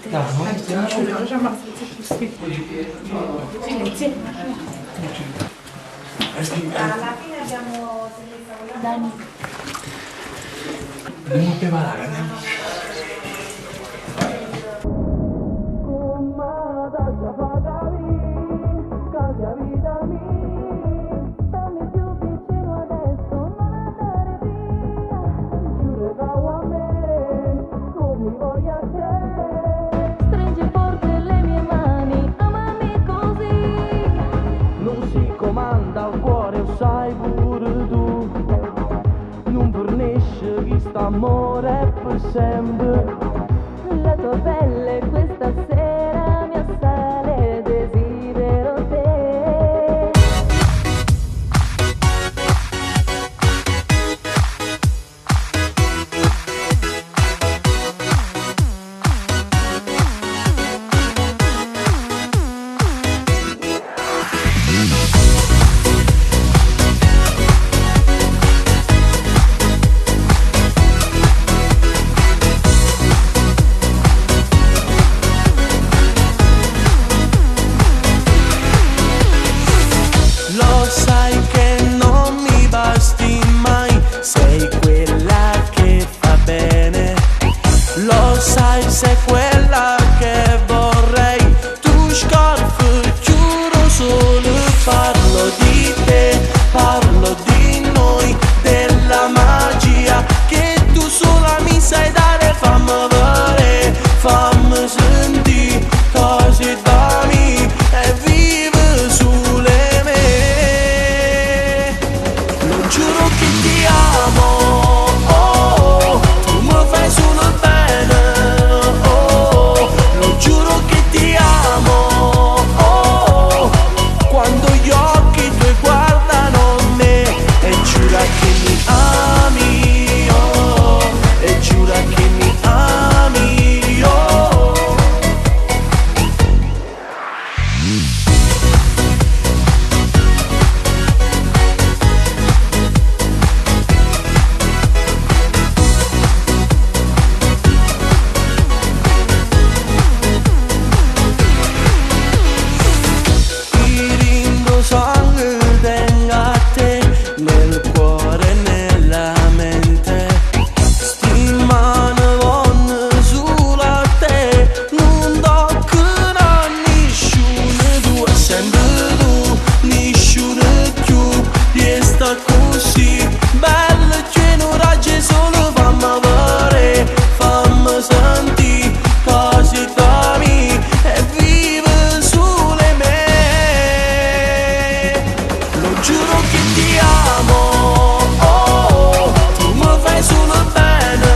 Dai, non Facciamo abbastanza così. Silenzio. Alla fine abbiamo Dani. dobbiamo preparare, andiamo. Stringi forte le mie mani, amami così. Non si comanda il cuore, lo sai pure tu. Non fornisce chi sta amore per sempre. La tua pelle questa sera mi assale, desidero te. Lo sai che non mi basti mai, sei quella che fa bene. Lo sai, sei quella che vorrei. Tu scarpe, giuro solo, parlo di te, parlo di noi, della magia che tu sola mi sai dare. Fammi vedere, fammi sentire cose da me e vive sulle me. Lo giuro che ti amo, oh, tu mi fai solo bene, oh, lo giuro che ti amo, oh, quando gli occhi tuoi guardano me e giura che mi ami, oh, e giura che mi ami, oh. Irindo sangue tengo a te, nel cuore e nella mente. Stimane vanno solo a te, non tocca a nessuno, tu e sempre tu, nessuno più. Resta così, bella che non raggi solo, fammi vedere, fammi sentire cose da me e vive sulle me. Lo giuro che ti amo, oh, tu mi fai solo bene,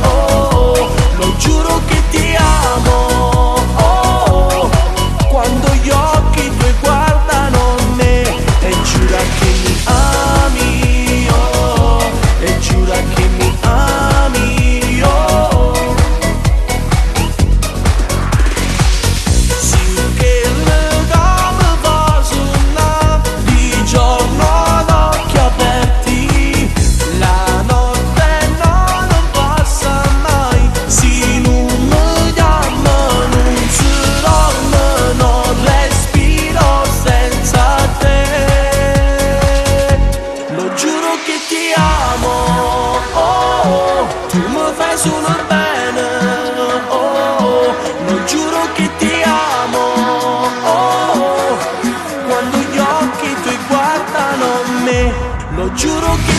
oh, lo giuro che ti amo, oh, quando gli occhi tuoi guardano me e giura che mi ami, oh, e giura che mi ami, oh. Sì che le gambe va suonare di giorno ad occhi aperti, la notte non passa mai, se non mi chiama non si dorme, non respiro senza te. Lo giuro che ti amo, oh, tu mi fai solo bene, oh, lo giuro che ti amo, oh, quando gli occhi tuoi guardano me, lo giuro che